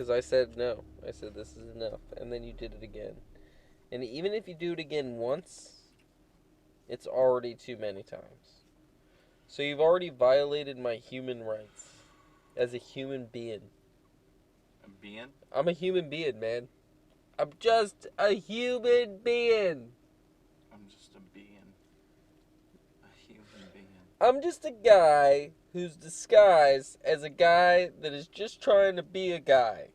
Because I said no. I said this is enough. And then you did it again. And even if you do it again once, it's already too many times. So you've already violated my human rights as a human being. A being? I'm a human being, man. I'm just a human being. I'm just a being. A human being. I'm just a guy who's disguised as a guy that is just trying to be a guy.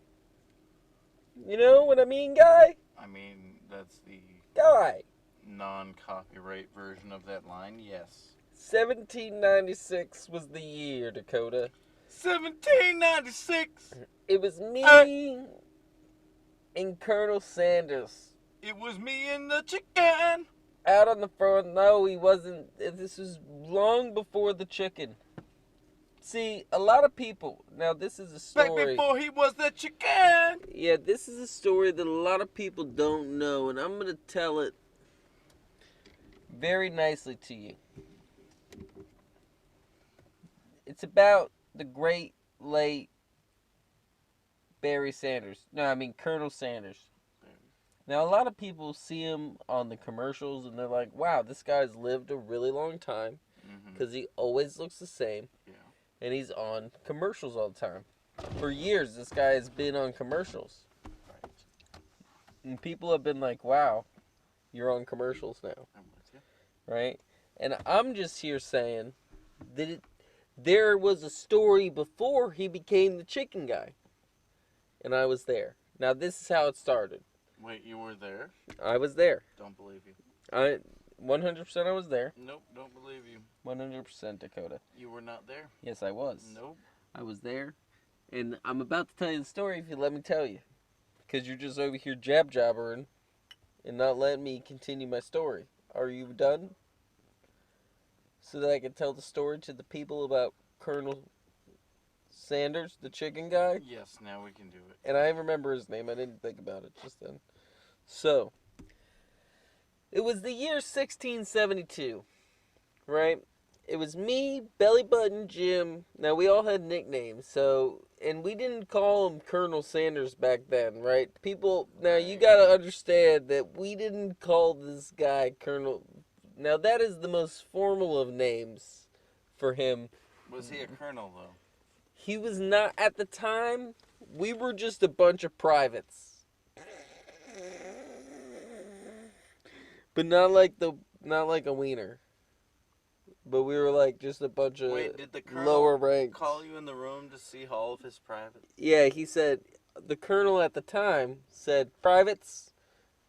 You know what I mean, guy? I mean, that's the Guy. non-copyright version of that line, yes. 1796 was the year, Dakota. 1796! It was me and Colonel Sanders. It was me and the chicken! Out on the front. No, he wasn't. This was long before the chicken. See, a lot of people. Now, this is a story. Back before he was the chicken! Yeah, this is a story that a lot of people don't know, and I'm going to tell it very nicely to you. It's about the great late Barry Sanders. No, I mean Colonel Sanders. Now, a lot of people see him on the commercials, and they're like, wow, this guy's lived a really long time, because he always looks the same, and he's on commercials all the time. For years, this guy has been on commercials. Right. And people have been like, wow, you're on commercials now. I'm with you. Right? And I'm just here saying that there was a story before he became the chicken guy. And I was there. Now, this is how it started. Wait, you were there? I was there. Don't believe you. 100% I was there. Nope, don't believe you. 100% Dakota. You were not there? Yes, I was. Nope. I was there. And I'm about to tell you the story if you let me tell you. Because you're just over here jabbering and not letting me continue my story. Are you done? So that I can tell the story to the people about Colonel Sanders, the chicken guy? Yes, now we can do it. And I remember his name. I didn't think about it just then. So, it was the year 1672, right? It was me, Belly Button Jim. Now, we all had nicknames, so, and we didn't call him Colonel Sanders back then, right? People, now you gotta understand that we didn't call this guy Colonel. Now, that is the most formal of names for him. Was he a colonel, though? He was not, at the time, we were just a bunch of privates. But not like a wiener. But we were like just a bunch of Wait, did the colonel lower ranks. call you in the room to see all of his privates? Yeah, he said, the colonel at the time said, privates,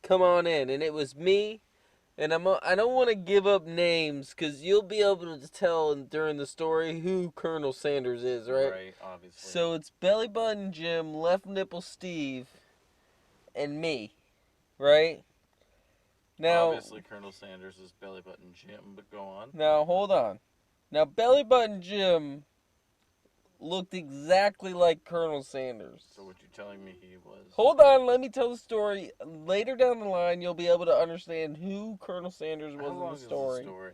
come on in. And it was me, and I don't want to give up names, because you'll be able to tell during the story who Colonel Sanders is, right? Right, obviously. So it's Belly Button Jim, Left Nipple Steve, and me, right? Now, obviously, Colonel Sanders is Belly Button Jim, but go on. Now, hold on. Now, Belly Button Jim looked exactly like Colonel Sanders. So what you're telling me he was... Hold on, let me tell the story. Later down the line, you'll be able to understand who Colonel Sanders was in the story. Is the story?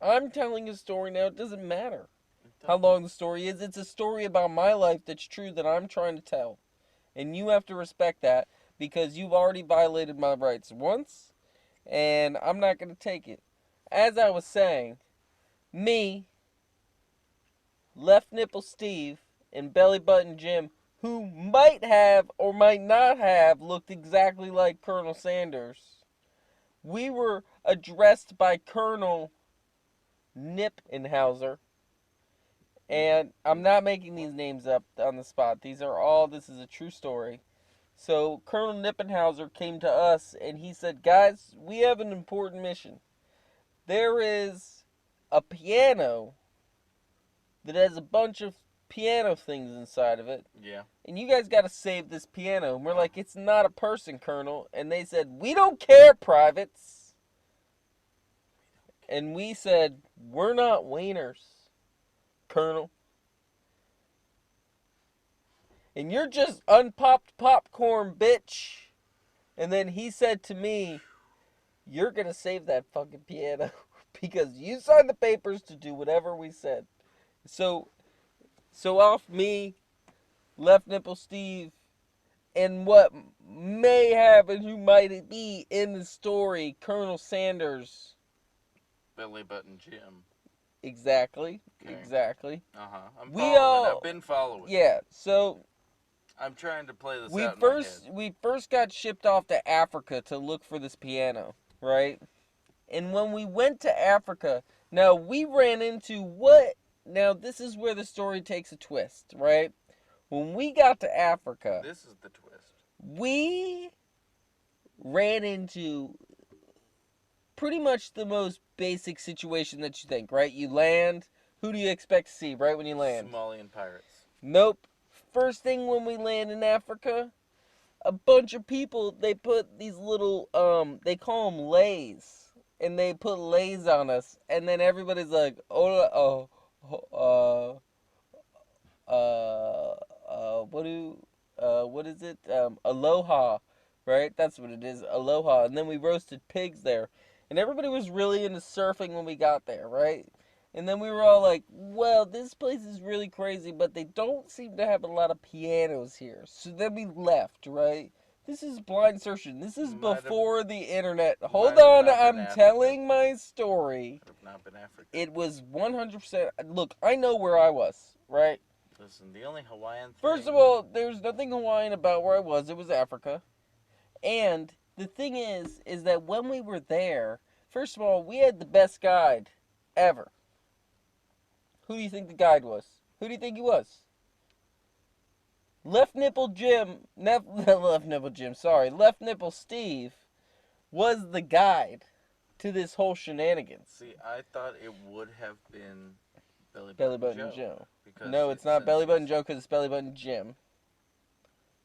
I'm telling his story now. It doesn't matter how long the story is. It's a story about my life that's true that I'm trying to tell. And you have to respect that because you've already violated my rights once, and I'm not going to take it. As I was saying, me, Left Nipple Steve, and Belly Button Jim, who might have or might not have looked exactly like Colonel Sanders, we were addressed by Colonel Nippenhauser. And I'm not making these names up on the spot. This is a true story. So Colonel Nippenhauser came to us and he said, guys, we have an important mission. There is a piano that has a bunch of piano things inside of it. Yeah. And you guys got to save this piano. And we're like, it's not a person, Colonel. And they said, we don't care, privates. And we said, we're not wieners, Colonel. And you're just unpopped popcorn, bitch. And then he said to me, you're going to save that fucking piano because you signed the papers to do whatever we said. So off me, Left Nipple Steve, and what may happen, who might be in the story, Colonel Sanders. Belly Button Jim. Exactly. Okay. Exactly. I'm We following. all. I've been following. Yeah. So I'm trying to play this we out in my head. first got shipped off to Africa to look for this piano, right? And when we went to Africa, now we ran into what? Now this is where the story takes a twist, right? When we got to Africa, This is the twist. we ran into pretty much the most basic situation that you think, right? You land, who do you expect to see right when you land? Somalian pirates. Nope. First thing when we land in Africa, a bunch of people, they put these little, they call them lays. And they put lays on us. And then everybody's like, oh, what is it? Aloha, right? That's what it is, aloha. And then we roasted pigs there. And everybody was really into surfing when we got there, right? And then we were all like, well, this place is really crazy, but they don't seem to have a lot of pianos here. So then we left, right? This is blind insertion. This is before the internet. Hold on, I'm telling my story. Could have not been Africa. It was 100%. Look, I know where I was, right? Listen, the only Hawaiian thing... First of all, there's nothing Hawaiian about where I was. It was Africa. And the thing is that when we were there, first of all, we had the best guide ever. Who do you think the guide was? Who do you think he was? Left Nipple Steve was the guide to this whole shenanigans. See, I thought it would have been Belly Button Joe. Because no, it's not Belly Button Joe because it's Belly Button Jim.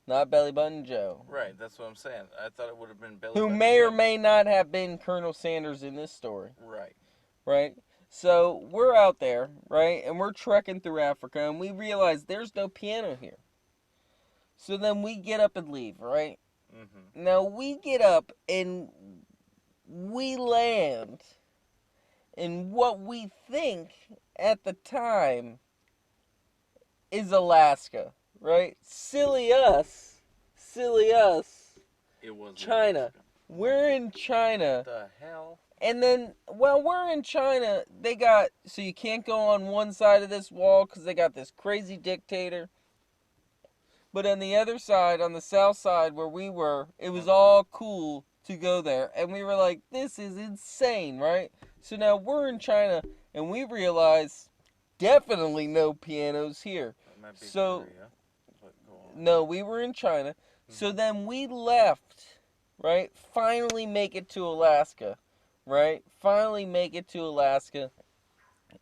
Not Belly Button Joe. Right, that's what I'm saying. I thought it would have been Belly Who Button may Jim. or may not have been Colonel Sanders in this story. Right. Right? So, we're out there, right? And we're trekking through Africa, and we realize there's no piano here. So then we get up and leave, right? Mm-hmm. Now, we get up, and we land in what we think, at the time, is Alaska, right? Silly us. It was China. Alaska. We're in China. What the hell? And then, while we're in China, they got, so you can't go on one side of this wall because they got this crazy dictator. But on the other side, on the south side where we were, it was all cool to go there. And we were like, this is insane, right? So now we're in China, and we realize definitely no pianos here. That might be So, Korea, but go on. no, we were in China. Mm-hmm. So then we left, right? Finally make it to Alaska, right? Finally make it to Alaska.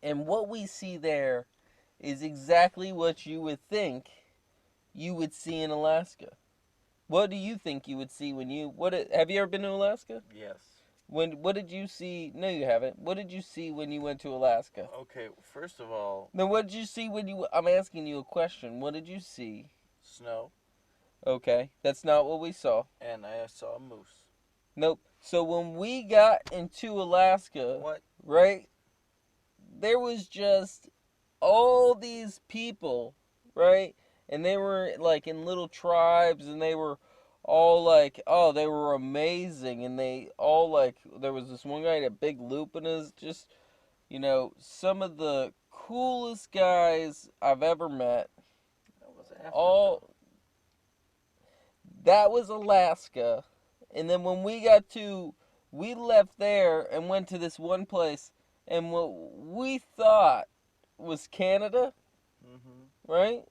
And what we see there is exactly what you would think you would see in Alaska. What do you think you would see when you... have you ever been to Alaska? Yes. What did you see... No, you haven't. What did you see when you went to Alaska? Okay, first of all... No, what did you see when you... I'm asking you a question. What did you see? Snow. Okay, that's not what we saw. And I saw a moose. Nope. So when we got into Alaska... What? Right? There was just all these people, right? And they were like in little tribes, and they were all like, oh, they were amazing. And they all like, there was this one guy had a big loop in his, just, you know, some of the coolest guys I've ever met. That was Africa. That was Alaska. And then when we left there and went to this one place, and what we thought was Canada, right?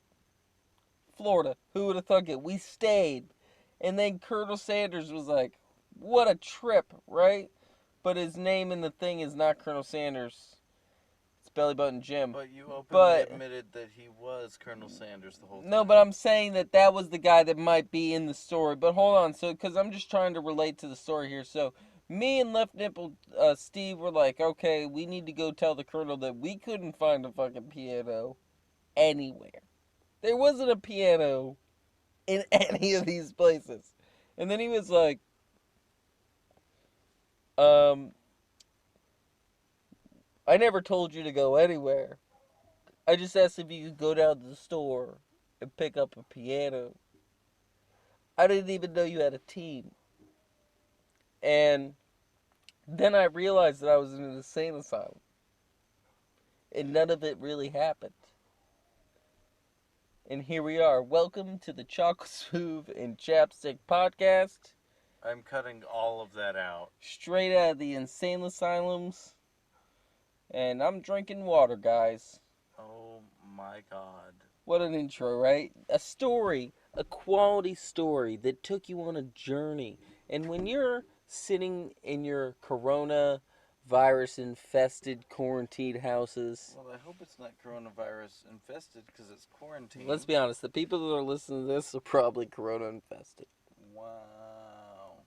Florida. Who would have thunk it? We stayed. And then Colonel Sanders was like, what a trip, right? But his name in the thing is not Colonel Sanders. It's Belly Button Jim. But you openly admitted that he was Colonel Sanders the whole time. No, but I'm saying that was the guy that might be in the story. But hold on, so, because I'm just trying to relate to the story here. So, me and Left Nipple Steve were like, okay, we need to go tell the Colonel that we couldn't find a fucking piano anywhere. There wasn't a piano in any of these places. And then he was like, I never told you to go anywhere. I just asked if you could go down to the store and pick up a piano. I didn't even know you had a team. And then I realized that I was in an insane asylum. And none of it really happened. And here we are. Welcome to the Chocolate Smoov and Chappsticc podcast. I'm cutting all of that out. Straight out of the insane asylums. And I'm drinking water, guys. Oh my god. What an intro, right? A story, a quality story that took you on a journey. And when you're sitting in your corona virus infested quarantined houses, Well, I hope it's not coronavirus infested because it's quarantine. let's be honest, the people that are listening to this are probably corona infested. Wow.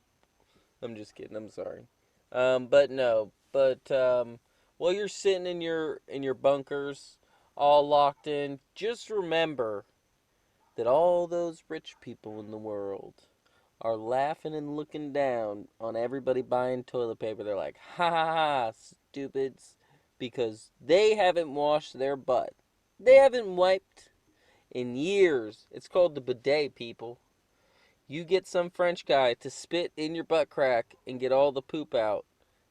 I'm just kidding, I'm sorry. But while you're sitting in your bunkers, all locked in, just remember that all those rich people in the world are laughing and looking down on everybody buying toilet paper. They're like, ha ha ha, stupids, because they haven't washed their butt. They haven't wiped in years. It's called the bidet, people. You get some French guy to spit in your butt crack and get all the poop out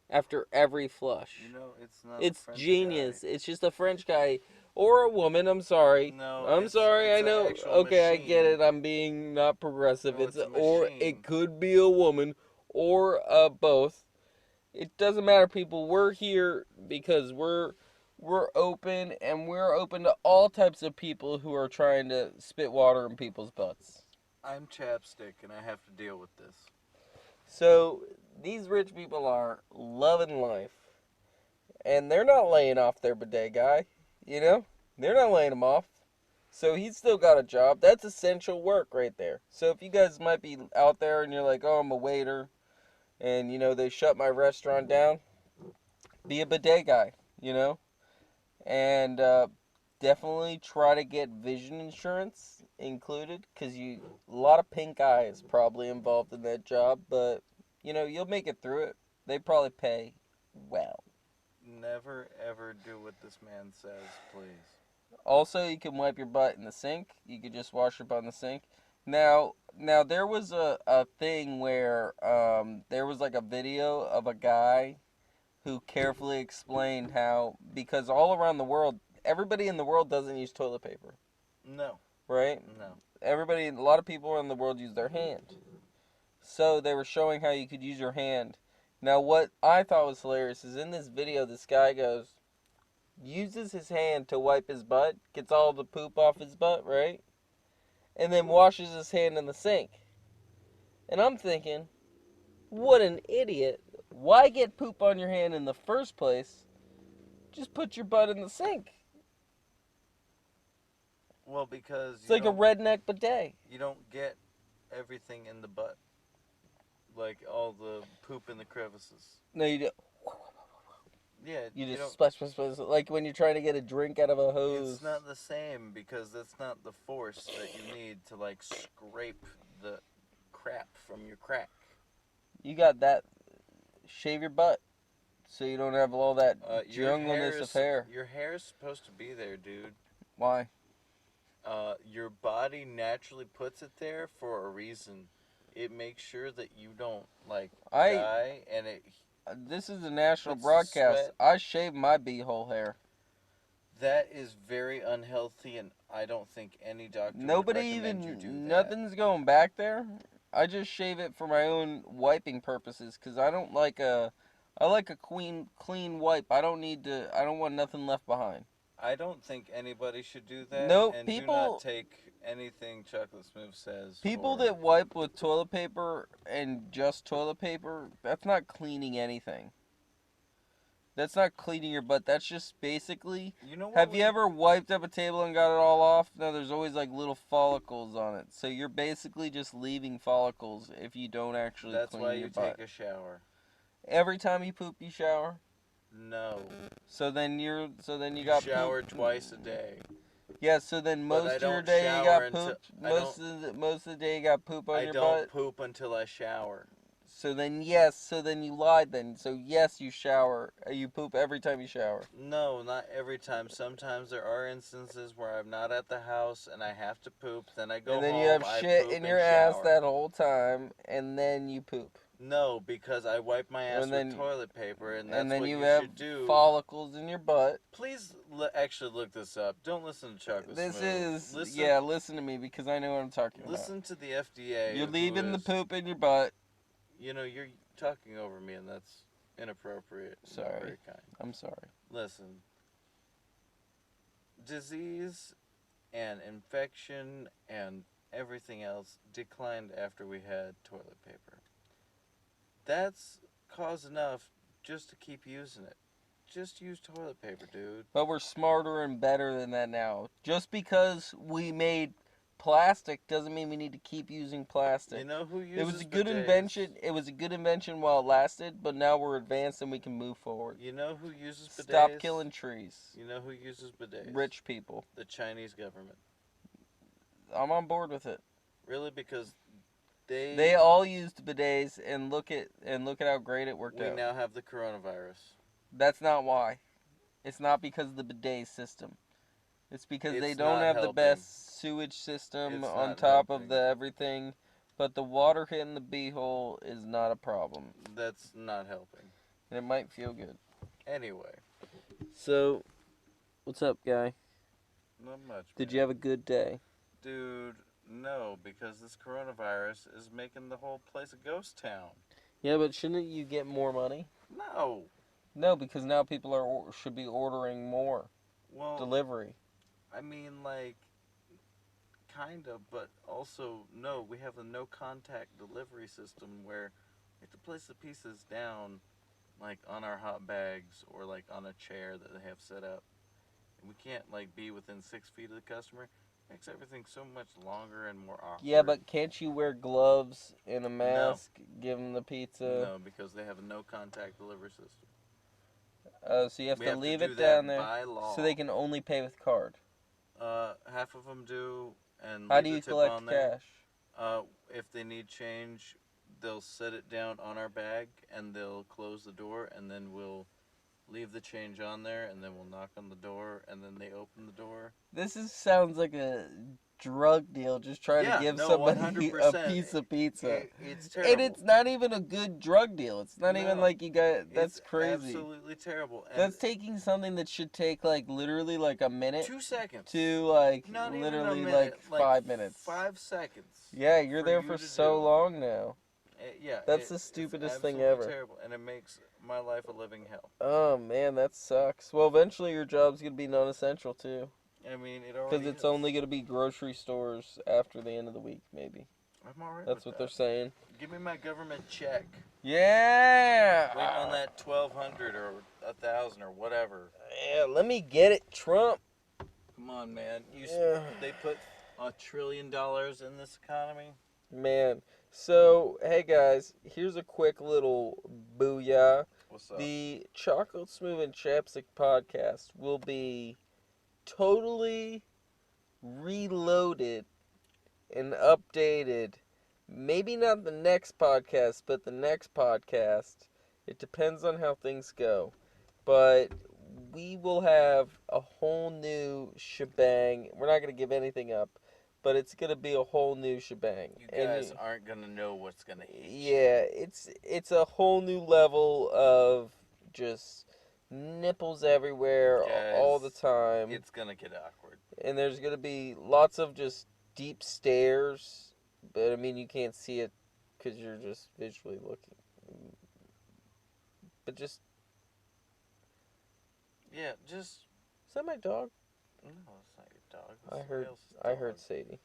after every flush. You know, it's not It's a French genius. guy. It's just a French guy or a woman. I'm sorry. No, I'm sorry. it's I an know. actual Okay, I get machine. it. I'm being not progressive. No, it's a Or machine. it could be a woman or both. It doesn't matter, people. We're here because we're open, and we're open to all types of people who are trying to spit water in people's butts. I'm Chappsticc and I have to deal with this. So these rich people are loving life. And they're not laying off their bidet guy, you know? They're not laying him off. So he's still got a job. That's essential work right there. So if you guys might be out there and you're like, oh, I'm a waiter, and, they shut my restaurant down, be a bidet guy, you know? And definitely try to get vision insurance included, because a lot of pink eyes probably involved in that job, but, you'll make it through it. They probably pay well. Never ever do what this man says, please. Also, you can wipe your butt in the sink. You could just wash your butt in the sink. Now there was a thing where there was like a video of a guy who carefully explained how, because all around the world, everybody in the world doesn't use toilet paper, No. right? No. A lot of people around the world use their hand. So they were showing how you could use your hand. Now, what I thought was hilarious is in this video, this guy uses his hand to wipe his butt, gets all the poop off his butt, right? And then washes his hand in the sink. And I'm thinking, what an idiot. Why get poop on your hand in the first place? Just put your butt in the sink. Well, because It's like a redneck bidet. you don't get everything in the butt. Like all the poop in the crevices. No, you don't. Yeah, You just don't. splash, splash, splash. Like when you're trying to get a drink out of a hose. It's not the same because that's not the force that you need to like scrape the crap from your crack. You got that. Shave your butt so you don't have all that Your jungleness of hair. Your hair's supposed to be there, dude. Why? Your body naturally puts it there for a reason. It makes sure that you don't die, and it. This is a national Puts broadcast. sweat. I shave my beehole hair. That is very unhealthy, and I don't think any doctor Nobody would recommend you do that. nothing's going back there. I just shave it for my own wiping purposes, because I like a clean wipe. I don't want nothing left behind. I don't think anybody should do that. Nope, and do not take anything Chocolate Smoov says. People that wipe with toilet paper and just toilet paper, that's not cleaning anything. That's not cleaning your butt. That's just basically... You know what? Have you ever wiped up a table and got it all off? No, there's always like little follicles on it. So you're basically just leaving follicles if you don't actually clean your butt. That's why you take a shower. Every time you poop, you shower? No. So then you got shower poop. twice a day. Yeah, so then most of your day you got poop. Most of the day you got poop on your butt. I don't poop until I shower. So then you lied then. So yes, you shower. You poop every time you shower. No, not every time. Sometimes there are instances where I'm not at the house and I have to poop. Then I go And then home, you have I shit poop in and your ass shower. that whole time, and then you poop. No, because I wipe my ass And then- with toilet paper, and that's And then what you you have should do. follicles in your butt. Please actually look this up. Don't listen to Chocolate This Smoov. is listen to me because I know what I'm talking about. Listen to the FDA. You're leaving the is- poop in your butt. You know, you're talking over me, and that's inappropriate. Not Sorry. very kind. I'm sorry. Listen. Disease and infection and everything else declined after we had toilet paper. That's cause enough just to keep using it. Just use toilet paper, dude. But we're smarter and better than that now. Just because we made plastic doesn't mean we need to keep using plastic. You know who uses It was a good bidets? invention. It was a good invention while it lasted, but now we're advanced and we can move forward. You know who uses bidets? Stop killing trees. You know who uses bidets? Rich people. The Chinese government. I'm on board with it. Really, because they They all used bidets and look at how great it worked we out. now have the coronavirus. That's not why. It's not because of the bidet system. It's because they It's don't not have the helping. best sewage system It's on not top helping. of the everything. But the water hitting the beehole is not a problem. That's not helping. And it might feel good. Anyway, So, what's up, guy? not much. Did man. you have a good day? Dude, no, because this coronavirus is making the whole place a ghost town. Yeah, but shouldn't you get more money? No. No, because now people should be ordering more Well, delivery. I mean, like, kind of, but also, no, we have a no contact delivery system where we have to place the pieces down, like, on our hot bags or, like, on a chair that they have set up. And we can't, like, be within 6 feet of the customer. It makes everything so much longer and more awkward. Yeah, but can't you wear gloves and a mask? Give them the pizza. No, because they have a no contact delivery system. So you have We to have to leave do it that down there, by law. so they can only pay with card. Half of them do, and How leave do the you tip collect on there. cash? If they need change, they'll set it down on our bag, and they'll close the door, and then we'll leave the change on there, and then we'll knock on the door, and then they open the door. Sounds like a drug deal, just trying to give somebody 100%. a piece of pizza. It's terrible. And it's not even a good drug deal. It's not even like you got. That's It's crazy. absolutely terrible. And That's taking something that should take like literally like a minute 2 seconds. to like Not literally even a minute, like 5 minutes. 5 seconds. Yeah, you're for there you for to so do. long now. Yeah, That's the it's stupidest thing absolutely ever. Terrible, and it makes my life a living hell. Oh man, that sucks. Well, eventually your job's gonna be non-essential too. I mean, it already Because it's is. only going to be grocery stores after the end of the week, maybe. I'm alright That's with what that. they're saying. Give me my government check. Yeah! Waiting on that 1,200 or 1,000 or whatever. Yeah, let me get it, Trump. Come on, man. Yeah. They put $1 trillion in this economy. Man. So, hey guys, here's a quick little booyah. What's up? The Chocolate Smoov and Chappsticc podcast will be totally reloaded and updated. Maybe not the next podcast, but the next podcast. It depends on how things go. But we will have a whole new shebang. We're not going to give anything up, but it's going to be a whole new shebang. You guys aren't going to know what's going to hit you. Yeah, it's a whole new level of just nipples everywhere Guys, all the time. It's going to get awkward. And there's going to be lots of just deep stares. But, I mean, you can't see it because you're just visually looking. But just... Yeah, just... Is that my dog? No, it's not your dog. It's somebody else's I dog. heard Sadie.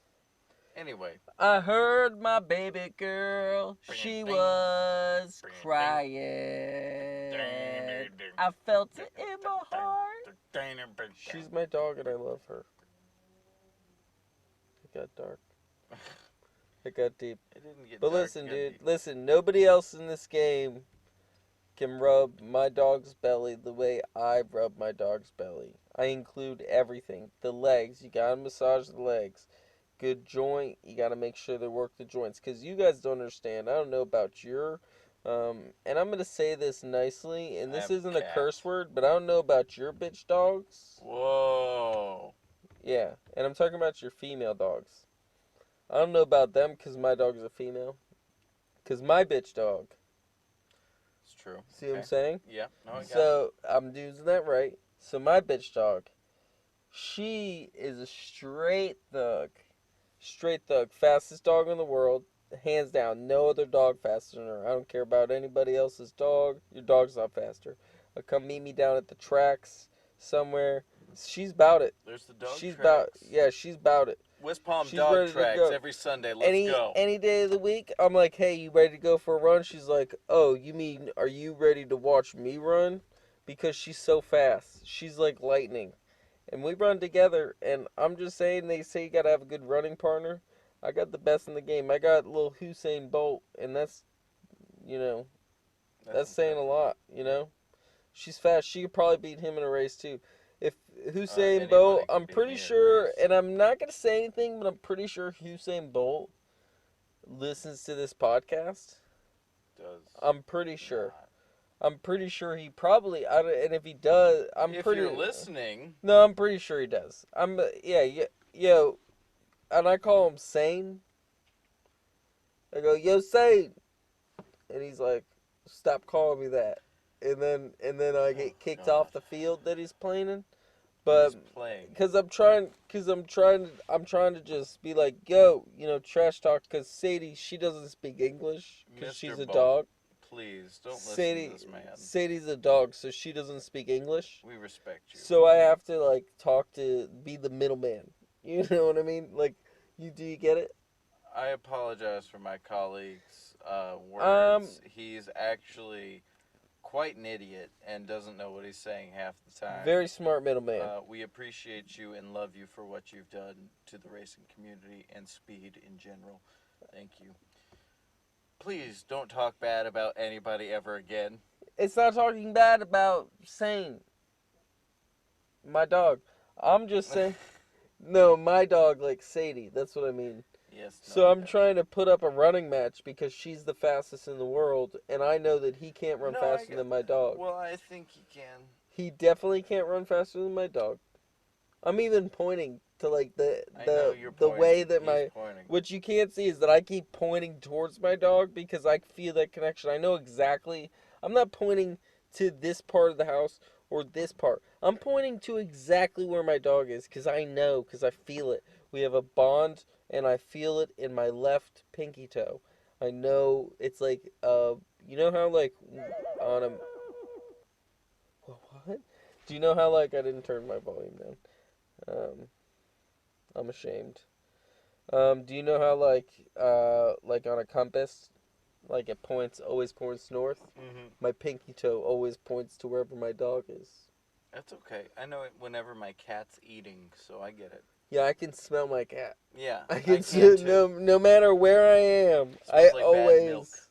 Anyway. I heard my baby girl. She was crying. I felt it in my heart. She's my dog and I love her. It got dark. It got deep. It didn't get But dark, listen, it got dude. deep. Listen, nobody else in this game can rub my dog's belly the way I rub my dog's belly. I include everything. The legs. You gotta massage the legs. Good joint. You gotta make sure they work the joints. Because you guys don't understand. I don't know about your And I'm going to say this nicely, and I this have a isn't a cat. curse word, but I don't know about your bitch dogs. Whoa. Yeah, and I'm talking about your female dogs. I don't know about them because my dog's a female. Because my bitch dog, It's true. see what I'm Okay. saying? Yeah. No, I got it. So, I'm using that right. So, my bitch dog, she is a straight thug. Straight thug. Fastest dog in the world. Hands down. No other dog faster than her. I don't care about anybody else's dog. Your dog's not faster. Come meet me down at the tracks somewhere. She's about it. There's the dog She's about, tracks. yeah, she's about it. West Palm She's dog ready to tracks go. every Sunday. Let's go. Any day of the week, I'm like, hey, you ready to go for a run? She's like, oh, you mean, are you ready to watch me run? Because she's so fast. She's like lightning. And we run together, and I'm just saying, they say you gotta have a good running partner. I got the best in the game. I got little Usain Bolt, and that's, you know, that's saying a lot, you know? She's fast. She could probably beat him in a race, too. If Usain Bolt, Anybody can I'm beat pretty me in a sure, race. and I'm not going to say anything, but I'm pretty sure Usain Bolt listens to this podcast. Does I'm pretty sure. not. I'm pretty sure he probably, and if he does, If you're listening, No, I'm pretty sure he does. Yo, and I call him Sane. I go, yo, Sane. And he's like, stop calling me that. And then I get kicked God. off the field that he's playing in. But he's playing. because I'm trying to just be like, yo, trash talk. Because Sadie, she doesn't speak English because Mr. she's a Bolt, dog. please don't listen to this man. Sadie's a dog, so she doesn't speak English. We respect you. So I have to like be the middleman. You know what I mean? Like, do you get it? I apologize for my colleague's words. He's actually quite an idiot and doesn't know what he's saying half the time. Very smart middleman. We appreciate you and love you for what you've done to the racing community and speed in general. Thank you. Please don't talk bad about anybody ever again. It's not talking bad about Sane. My dog. I'm just saying. No, my dog, like Sadie. That's what I mean. Yes. No, So I'm trying to put up a running match because she's the fastest in the world, and I know that he can't run faster than my dog. Well, I think he can. He definitely can't run faster than my dog. I'm even pointing to like the way that what you can't see is that I keep pointing towards my dog because I feel that connection. I know exactly. I'm not pointing to this part of the house or this part. I'm pointing to exactly where my dog is because I know, because I feel it. We have a bond, and I feel it in my left pinky toe. I know it's like you know how like on a what? Do you know how like I didn't turn my volume down? I'm ashamed. Do you know how like on a compass, like it always points north? Mm-hmm. My pinky toe always points to wherever my dog is. That's okay. I know it whenever my cat's eating, so I get it. Yeah, I can smell my cat. Yeah, I can no matter where I am. I like always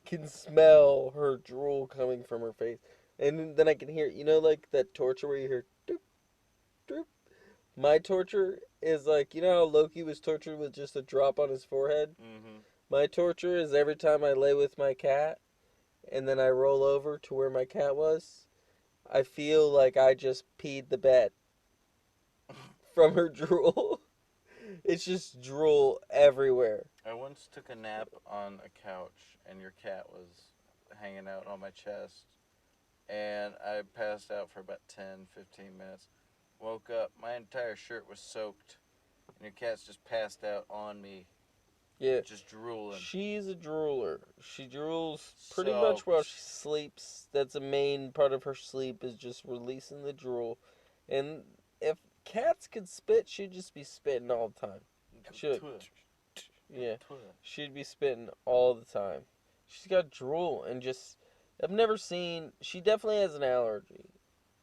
can smell her drool coming from her face. And then I can hear, like that torture where you hear doop, doop. My torture is like, you know how Loki was tortured with just a drop on his forehead? Mm-hmm. My torture is every time I lay with my cat and then I roll over to where my cat was, I feel like I just peed the bed from her drool. It's just drool everywhere. I once took a nap on a couch and your cat was hanging out on my chest. And I passed out for about 10, 15 minutes. Woke up, my entire shirt was soaked. And your cat's just passed out on me. Yeah. Just drooling. She's a drooler. She drools pretty much while she sleeps. That's a main part of her sleep is just releasing the drool. And if cats could spit, she'd just be spitting all the time. Yeah. She'd be spitting all the time. She's got drool and just... I've never seen... She definitely has an allergy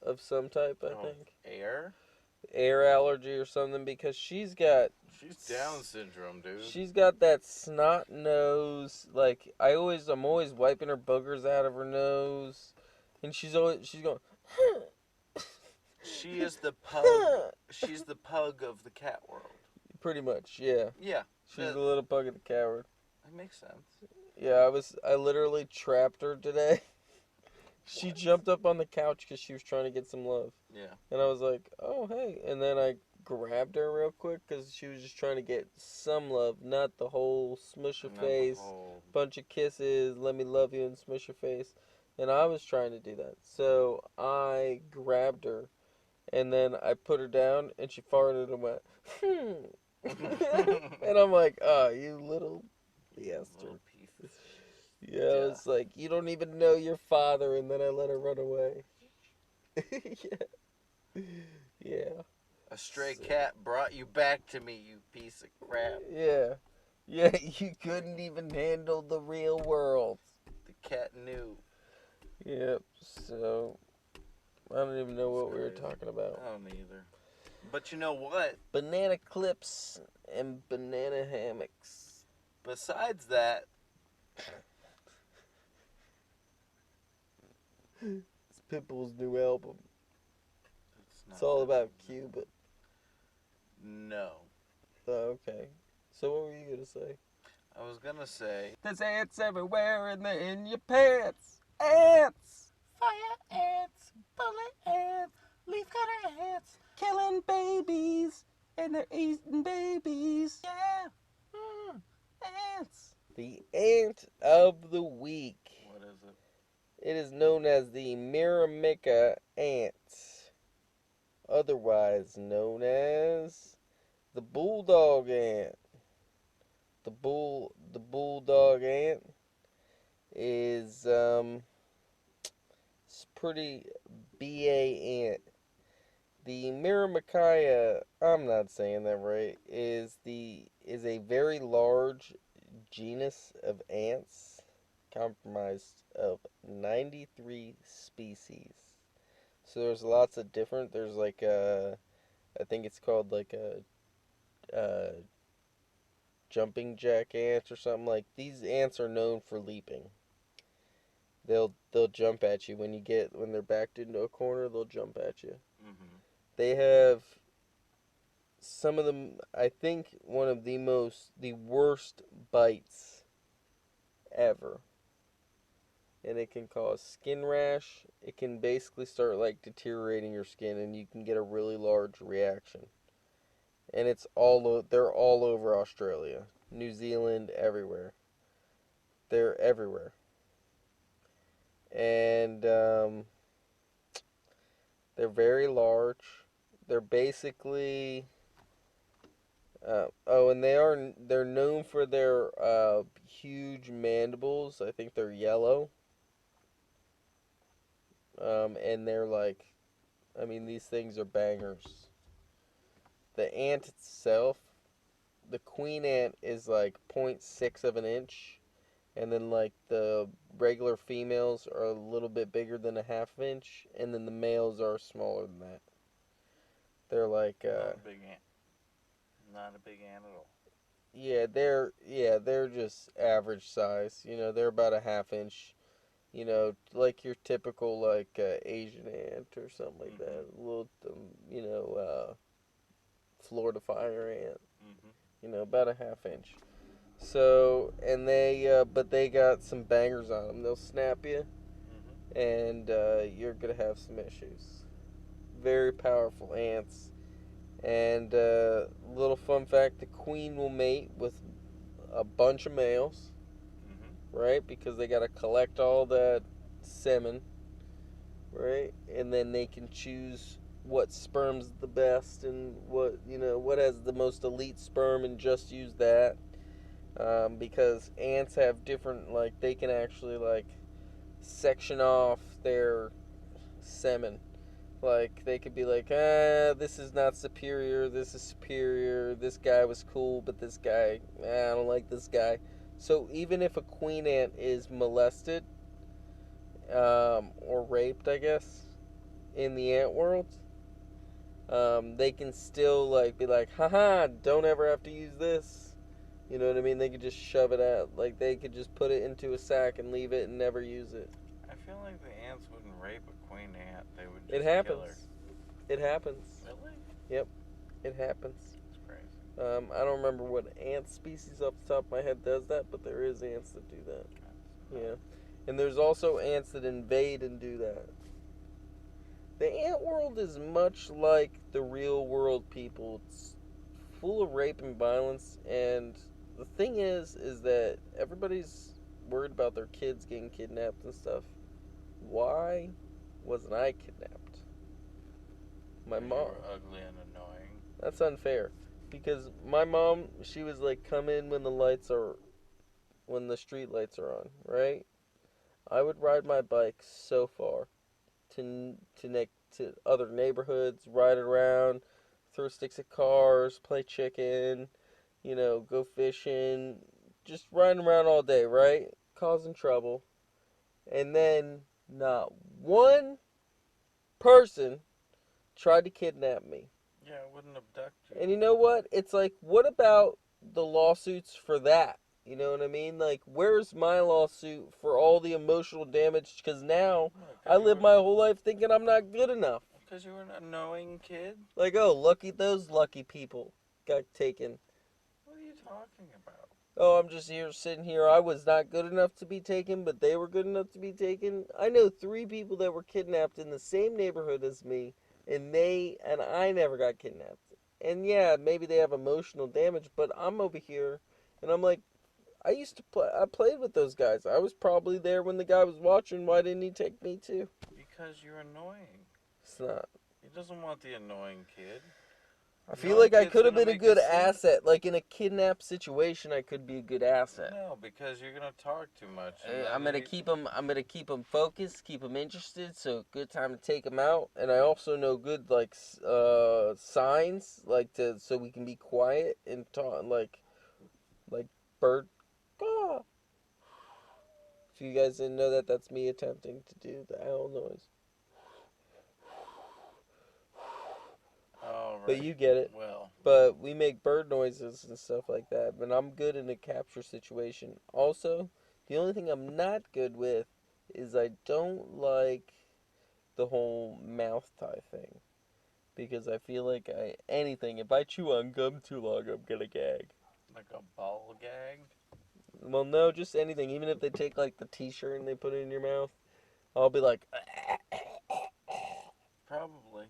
of some type, I think. Air allergy or something because she's got... She's Down syndrome, dude. She's got that snot nose. Like, I'm always wiping her boogers out of her nose. And she's going... She is the pug. She's the pug of the cat world. Pretty much, yeah. Yeah. She's the little pug of the cat world. That makes sense. Yeah, I literally trapped her today. She What? jumped up on the couch because she was trying to get some love. Yeah. And I was like, oh, hey. And then I grabbed her real quick because she was just trying to get some love, not the whole smush her Not the face, whole. bunch of kisses, let me love you and smush your face. And I was trying to do that. So I grabbed her and then I put her down and she farted and went, and I'm like, oh, you little bastard. Little piece of Yeah, it's like, you don't even know your father, and then I let her run away. Yeah. Yeah. A stray So, cat brought you back to me, you piece of crap. yeah. Yeah, you couldn't even handle the real world. The cat knew. Yep, so, I don't even know That's what we were crazy. talking about. I don't either. But you know what? Banana clips and banana hammocks. Besides that, It's Pitbull's new album. not It's all that about easy. Cuba. No. Oh, okay. So what were you going to say? I was gonna say. There's ants everywhere and they're in your pants. Ants! Fire ants, bullet ants, leaf cutter ants. Killing babies and they're eating babies. Yeah. Ants. The ant of the week. What is it? It is known as the Myrmica ant, otherwise known as the bulldog ant. The bulldog ant is it's pretty BA ant. The Myrmica, I'm not saying that right, is a very large genus of ants comprised of 93 species. So there's lots of different. There's like I think it's called like a jumping jack ants or something. Like these ants are known for leaping. They'll jump at you when they're backed into a corner. They'll jump at you. Mm-hmm. They have some of them. I think one of the worst bites ever. And it can cause skin rash. It can basically start like deteriorating your skin, and you can get a really large reaction. And they're all over Australia, New Zealand, everywhere. They're everywhere, and they're very large. They're basically and they're known for their huge mandibles. I think they're yellow. And they're like, I mean, these things are bangers. The ant itself, the queen ant is like .6 of an inch, and then like the regular females are a little bit bigger than a half inch, and then the males are smaller than that. They're like Not a big ant. Not a big ant at all. they're just average size. You know, they're about a half inch. You know, like your typical like Asian ant or something like that. A little, Florida fire ant. Mm-hmm. You know, about a half inch. So, and but they got some bangers on them. They'll snap you, Mm-hmm. and you're gonna have some issues. Very powerful ants. And little fun fact: the queen will mate with a bunch of males, Mm-hmm. right? Because they gotta collect all that semen, right? And then they can choose what sperm's the best and what has the most elite sperm and just use that. Because ants have different, like, they can actually like section off their semen. Like, they could be like, this is not superior, this is superior, this guy was cool, but this guy, I don't like this guy. So even if a queen ant is molested, or raped, I guess, in the ant world, they can still like be like, haha, don't ever have to use this. You know what I mean? They could just shove it out. Like, they could just put it into a sack and leave it and never use it. I feel like the ants wouldn't rape a queen ant. They would It just kill her. happens. It happens. Really? Yep, it happens. It's crazy. I don't remember what ant species off the top of my head does that, but there is ants that do that. Yeah. And there's also ants that invade and do that. The ant world is much like the real world, people. It's full of rape and violence, and the thing is that everybody's worried about their kids getting kidnapped and stuff. Why wasn't I kidnapped? My You mom. were ugly and annoying. That's unfair. Because my mom, she was like, come in when the street lights are on, right? I would ride my bike so far to other neighborhoods, ride around, throw sticks at cars, play chicken, go fishing, just riding around all day, right? Causing trouble. And then not one person tried to kidnap me. Yeah, I wouldn't abduct you. And you know what? It's like, what about the lawsuits for that? You know what I mean? Like, where's my lawsuit for all the emotional damage? Because now I live my whole life thinking I'm not good enough. Because you were an annoying kid? Like, oh, those lucky people got taken. What are you talking about? Oh, I'm just here sitting here. I was not good enough to be taken, but they were good enough to be taken. I know 3 people that were kidnapped in the same neighborhood as me, and I never got kidnapped. And yeah, maybe they have emotional damage, but I'm over here, and I'm like, I used to play. I played with those guys. I was probably there when the guy was watching. Why didn't he take me too? Because you're annoying. It's not. He doesn't want the annoying kid. I feel like I could have been a good asset. Like in a kidnap situation, I could be a good asset. No, because you're gonna talk too much. I'm gonna keep them. I'm gonna keep them focused, keep them interested. So good time to take them out. And I also know good signs so we can be quiet and talk like bird. Ah. If you guys didn't know that, that's me attempting to do the owl noise. Oh, right. But you get it. Well. But we make bird noises and stuff like that. But I'm good in a capture situation. Also, the only thing I'm not good with is I don't like the whole mouth tie thing. Because I feel like if I chew on gum too long, I'm gonna gag. Like a ball gag? Well, no, just anything. Even if they take like the t-shirt and they put it in your mouth, I'll be like, Probably.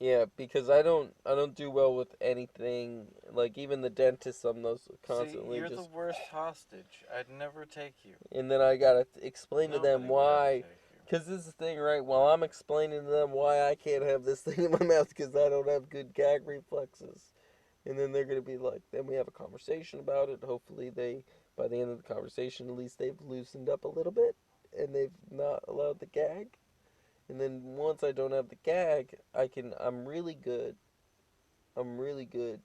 yeah, because I don't do well with anything. Like even the dentist, I'm those constantly. See, you're the worst hostage. I'd never take you. And then I gotta explain to them why. Because this is the thing, right? While I'm explaining to them why I can't have this thing in my mouth because I don't have good gag reflexes, and then they're gonna be like, then we have a conversation about it. Hopefully, by the end of the conversation, at least they've loosened up a little bit and they've not allowed the gag. And then once I don't have the gag, I'm really good. I'm really good.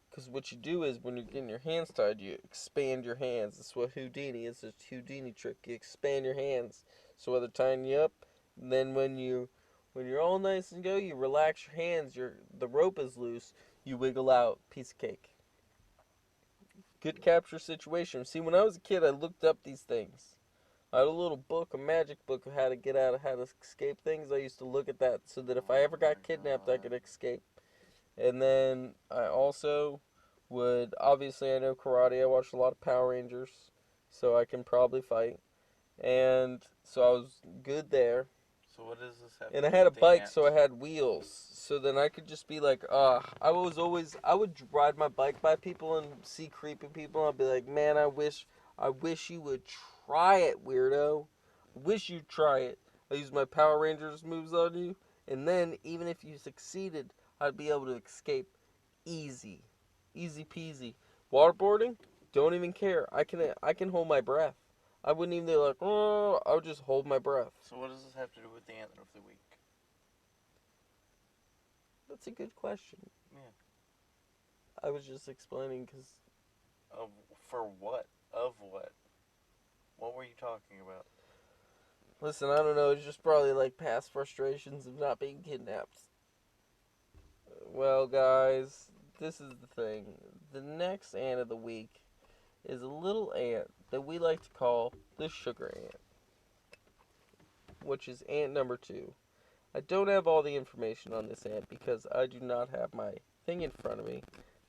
Because what you do is when you're getting your hands tied, you expand your hands. That's what Houdini is. It's a Houdini trick. You expand your hands. So while they're tying you up, then when you're all nice and go, you relax your hands. The rope is loose. You wiggle out. Piece of cake. Good capture situation. See, when I was a kid, I looked up these things. I had a little book, a magic book of how to get out, how to escape things. I used to look at that so that if I ever got kidnapped, I could escape. And then I also obviously I know karate. I watched a lot of Power Rangers, so I can probably fight. And so I was good there. So what does this have? And I had a bike, so I had wheels. So then I could just be like, I would ride my bike by people and see creepy people. And I'd be like, man, I wish you would try it, weirdo. I wish you'd try it. I use my Power Rangers moves on you. And then, even if you succeeded, I'd be able to escape easy. Easy peasy. Waterboarding? Don't even care. I can hold my breath. I wouldn't even be like, oh, I would just hold my breath. So what does this have to do with the Ant of the Week? That's a good question. Yeah. I was just explaining because... For what? Of what? What were you talking about? Listen, I don't know. It's just probably like past frustrations of not being kidnapped. Well, guys, this is the thing. The next ant of the week is a little ant that we like to call the sugar ant, which is ant number 2. I don't have all the information on this ant because I do not have my thing in front of me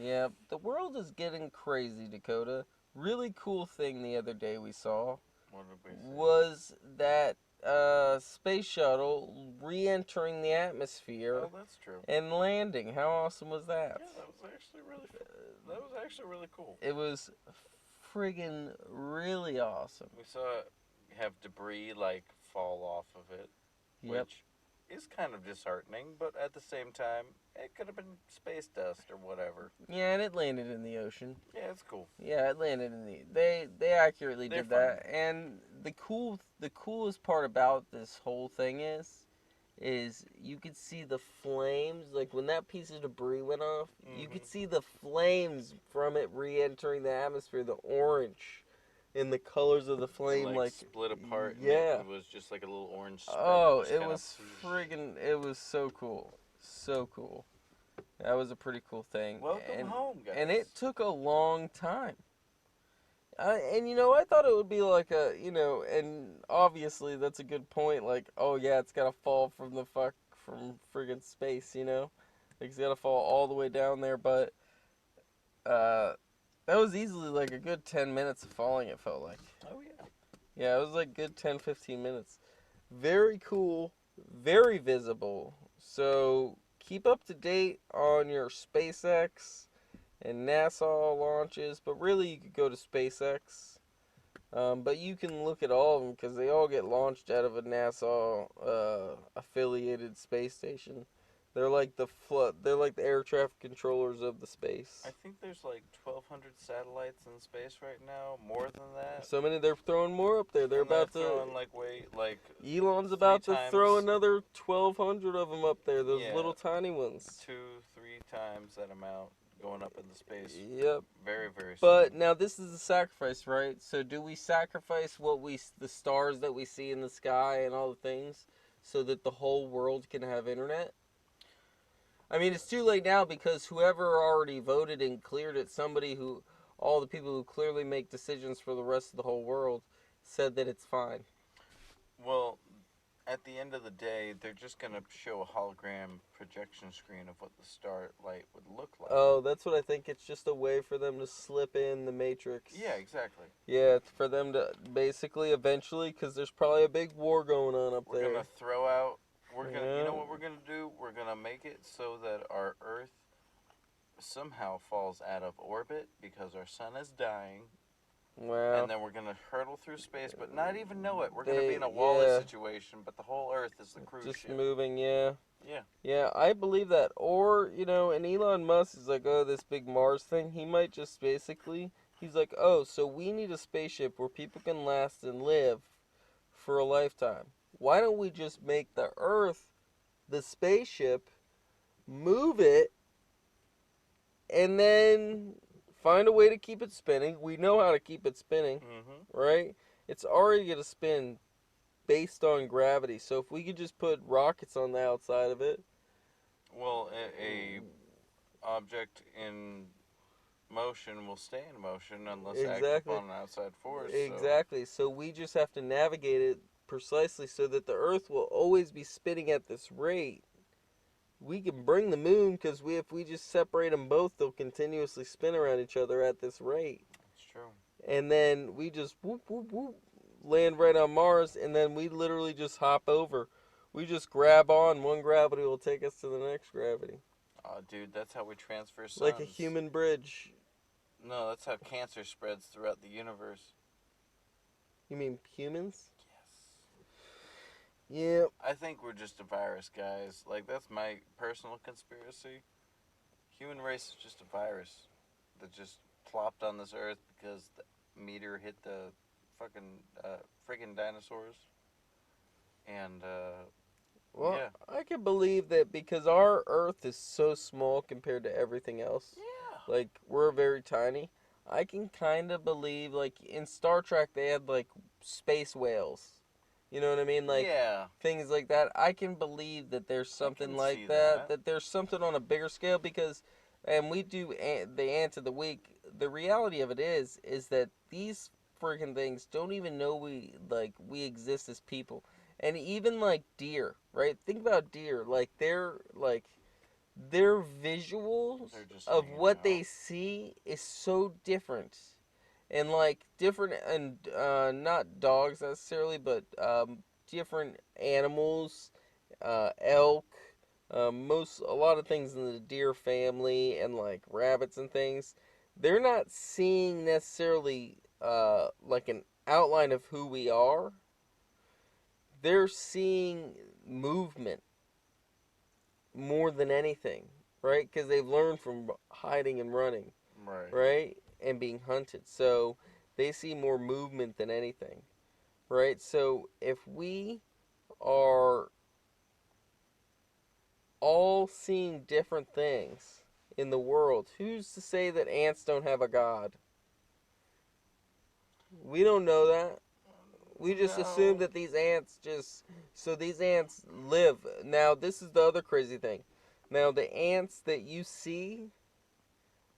Yeah, the world is getting crazy, Dakota. Really cool thing the other day we saw What did we see? was that space shuttle re-entering the atmosphere Oh, that's true. and landing. How awesome was that? Yeah, that was actually really cool. It was friggin' really awesome. We saw it have debris like fall off of it, Yep. which is kind of disheartening, but at the same time, it could have been space dust or whatever. Yeah, and it landed in the ocean. Yeah, it's cool. Yeah, it landed in the. They accurately They're did that, and the coolest part about this whole thing is you could see the flames, like when that piece of debris went off, you could see the flames from it re-entering the atmosphere, the orange in the colors of the flame, like split apart. yeah. And it was just like a little orange speck. Oh, just it kind of was friggin', it was so cool. So cool. That was a pretty cool thing. Welcome home, guys. And it took a long time. And you know, I thought it would be like a, you know, and obviously that's a good point. Like, oh yeah, it's gotta fall from from friggin' space, you know, like it's gotta fall all the way down there. But that was easily like a good 10 minutes of falling. It felt like. Oh yeah. Yeah, it was like good 10-15 minutes. Very cool, very visible. So keep up to date on your SpaceX and NASA launches, but really you could go to SpaceX. But you can look at all of them because they all get launched out of a NASA affiliated space station. They're like they're like the air traffic controllers of the space. I think there's like 1,200 satellites in space right now. More than that. So many, they're throwing more up there. They're about to. Throwing Elon's about to throw times- another 1,200 of them up there. Those Yeah. little tiny ones. 2-3 times that amount going up into space. Yep. Very, very soon. But now this is a sacrifice, right? So do we sacrifice the stars that we see in the sky and all the things so that the whole world can have internet? I mean, it's too late now because whoever already voted and cleared it, all the people who clearly make decisions for the rest of the whole world, said that it's fine. Well, at the end of the day, they're just going to show a hologram projection screen of what the starlight would look like. Oh, that's what I think. It's just a way for them to slip in the Matrix. Yeah, exactly. Yeah, it's for them to basically, eventually, because there's probably a big war going on up there. We're going to throw out... You know what we're going to do? We're going to make it so that our Earth somehow falls out of orbit because our sun is dying. Wow. And then we're gonna hurtle through space, but not even know it. We're gonna be in a Wall-E Yeah, situation, but the whole Earth is the cruise just ship. moving, yeah. Yeah. Yeah, I believe that. Or, and Elon Musk is like, oh, this big Mars thing. He might just basically, he's like, oh, so we need a spaceship where people can last and live for a lifetime. Why don't we just make the Earth the spaceship, move it, and then find a way to keep it spinning? We know how to keep it spinning, Mm-hmm. right? It's already going to spin based on gravity. So if we could just put rockets on the outside of it. Well, a object in motion will stay in motion unless acted Exactly. upon an outside force. So Exactly. So we just have to navigate it precisely so that the Earth will always be spinning at this rate. We can bring the moon because if we just separate them both, they'll continuously spin around each other at this rate. it's true. And then we just whoop, whoop, whoop, land right on Mars, and then we literally just hop over. We just grab on, one gravity will take us to the next gravity. Oh, dude, that's how we transfer Like a suns. human bridge. No, that's how cancer spreads throughout the universe. You mean humans? Yes. Yeah. I think we're just a virus, guys. Like, that's my personal conspiracy. Human race is just a virus that just plopped on this earth because the meteor hit the fucking friggin' dinosaurs. And, Well, yeah. I can believe that because our Earth is so small compared to everything else. Yeah. Like, we're very tiny. I can kind of believe, like, in Star Trek, they had, like, space whales. You know what I mean? Like, Yeah. things like that. I can believe that there's I something can like see that. that. That there's something on a bigger scale because, and we do the Ant of the Week. The reality of it is that these freaking things don't even know we exist as people. And even like deer, right? Think about deer. Like their visuals They're just of hanging what out. they see is so different. And like different and not dogs necessarily, but different animals, elk, a lot of things in the deer family and like rabbits and things. They're not seeing necessarily like an outline of who we are. They're seeing movement more than anything, right? Because they've learned from hiding and running, Right. right? And being hunted. So they see more movement than anything, right? So if we are all seeing different things in the world, who's to say that ants don't have a god? We don't know that. We just assume No. that these ants just. So these ants live. Now, this is the other crazy thing. Now, the ants that you see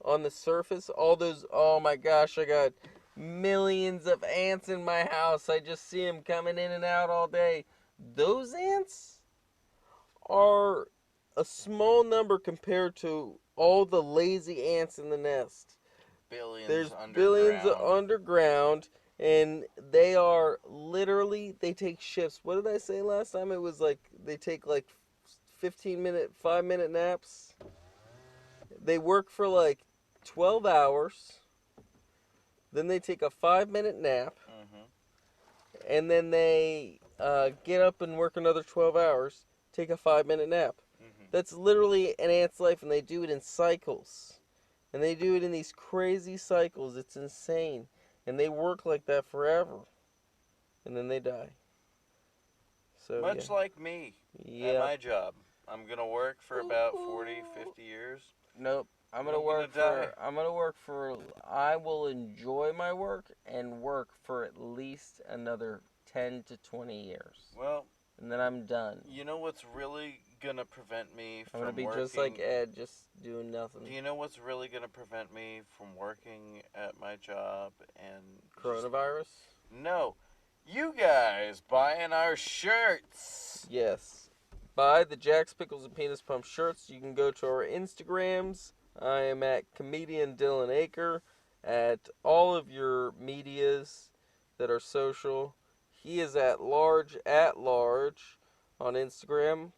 on the surface, all those. Oh my gosh, I got millions of ants in my house. I just see them coming in and out all day. Those ants are a small number compared to all the lazy ants in the nest. Billions There's billions of underground. underground, and they are literally, they take shifts. What did I say last time? It was like they take like 15-minute, 5-minute naps. They work for like 12 hours, then they take a 5-minute nap, Mm-hmm. and then they get up and work another 12 hours, take a 5-minute nap. Mm-hmm. That's literally an ant's life, and they do it in cycles. And they do it in these crazy cycles. It's insane. And they work like that forever. And then they die. So, yeah. Much like me at Yep. my job. I'm going to work for about 40, 50 years. Nope. I'm Then gonna I'm going to work die. for. I'm gonna work for. I will enjoy my work and work for at least another 10 to 20 years, Well, and then I'm done. you know what's really going to prevent me I'm gonna from be just like working? Ed, just doing Do nothing. you know what's really going to prevent me from working at my job and just. Coronavirus. No. You guys buying our shirts. Yes. Buy the Jack's Pickles and Penis Pump shirts. You can go to our Instagrams. I am at comedian Dylan Aker at all of your medias that are social. He is at large on Instagram.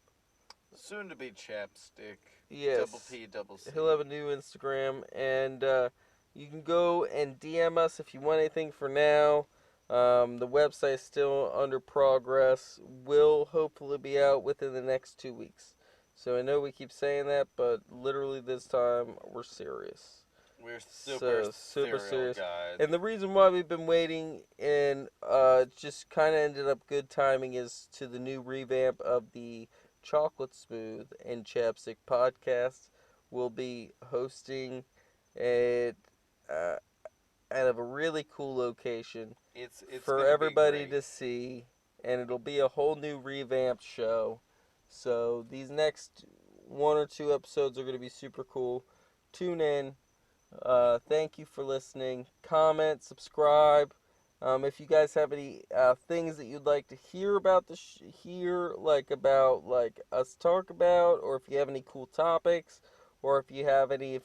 Soon to be Chapstick. Yes. Double P, double C. He'll have a new Instagram, and You can go and DM us if you want anything for now. The website's still under progress. Will hopefully be out within the next 2 weeks. So I know we keep saying that, but literally this time we're serious. We're super serious. guys. And the reason why we've been waiting and just kind of ended up good timing is to the new revamp of the Chocolate Smoov and Chappsticc podcast. We'll be hosting it out of a really cool location It's for everybody to see, and it'll be a whole new revamped show. So these next 1 or 2 episodes are going to be super cool. Tune in. Thank you for listening. Comment, subscribe. If you guys have any things that you'd like to hear about like us talk about, or if you have any cool topics, or if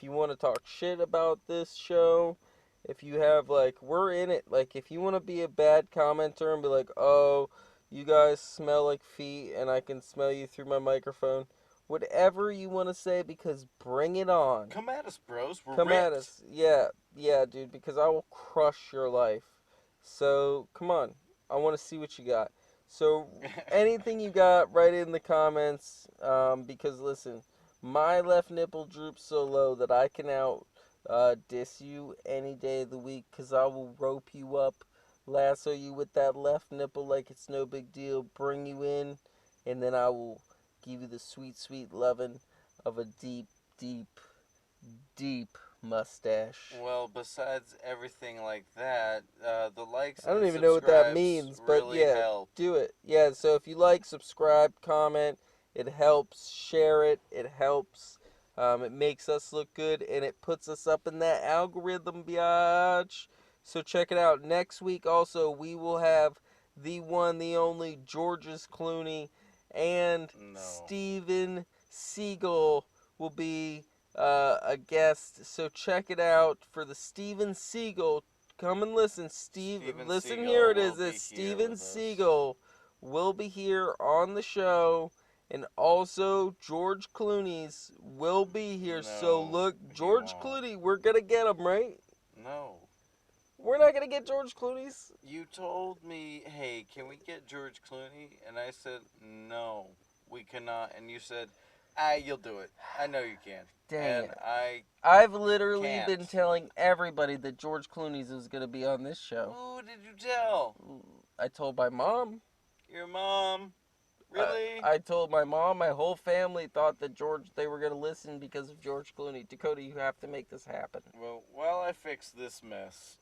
you want to talk shit about this show, if you have we're in it. Like if you want to be a bad commenter and be like, oh, you guys smell like feet, and I can smell you through my microphone. Whatever you want to say, because bring it on. Come at us, bros. We're Come ripped. at us. Yeah, dude, because I will crush your life. So, come on. I want to see what you got. So, anything you got, write it in the comments. Because, listen, my left nipple droops so low that I can diss you any day of the week, because I will rope you up, lasso you with that left nipple like it's no big deal, bring you in, and then I will give you the sweet, sweet lovin' of a deep, deep mustache. Well, besides everything like that, the likes I don't and even know what that means, but really yeah, help. do it. Yeah, so if you like, subscribe, comment, it helps. Share it, it helps. It makes us look good, and it puts us up in that algorithm, biatch. So check it out. Next week, also, we will have the one, the only Georges Clooney and Steven Seagal will be a guest. So check it out for the Steven Seagal. Come and listen, listen, here it is. It's Steven Seagal will be here on the show, and also George Clooney's will be here. No, so look, George Clooney, we're gonna get him, right? No. We're not gonna get George Clooney's. You told me, hey, can we get George Clooney? And I said, no, we cannot. And you said, you'll do it. I know you can. Dang and it. I've literally can't. been telling everybody that George Clooney's is going to be on this show. Who did you tell? I told my mom. Your mom? Really? I told my mom. My whole family thought that they were going to listen because of George Clooney. Dakota, you have to make this happen. Well, while I fix this mess,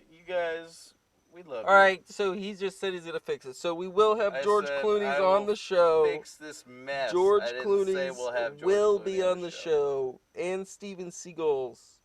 you guys, we love you. Alright, so he just said he's going to fix it. So we will have George Clooney's on the show. Fix this mess. George I didn't Clooney's say we'll have George will Clooney be on the show. And Steven Seagal's.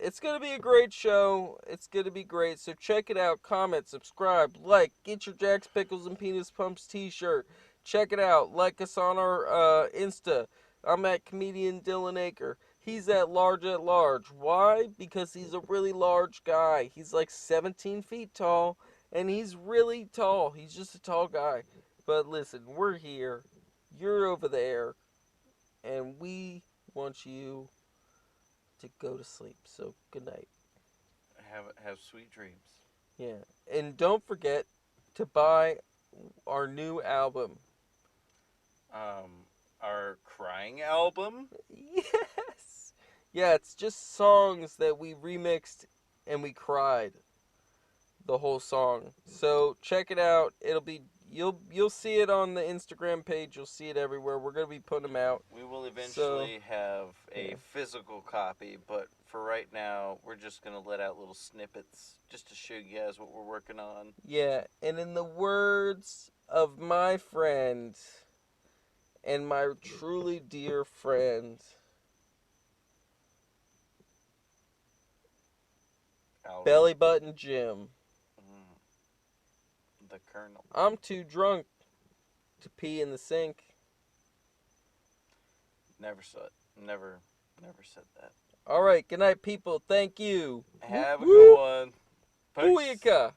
It's going to be a great show. It's going to be great. So check it out. Comment, subscribe, like. Get your Jack's Pickles and Penis Pumps t-shirt. Check it out. Like us on our Insta. I'm at Comedian Dylan Aker. He's at Large. Why? Because he's a really large guy. He's like 17 feet tall. And he's really tall. He's just a tall guy. But listen, we're here. You're over there. And we want you to go to sleep. So good night. Have sweet dreams. Yeah. And don't forget to buy our new album. Our crying album? Yes. Yeah, it's just songs that we remixed and we cried the whole song. So check it out. It'll be you'll see it on the Instagram page. You'll see it everywhere. We're going to be putting them out. We will eventually have a physical copy, but for right now, we're just going to let out little snippets just to show you guys what we're working on. Yeah, and in the words of my friend and my truly dear friend, Belly Button Jim. The Colonel. I'm too drunk to pee in the sink. Never said that. All right, good night, people. Thank you. Have a good one. Booyaka.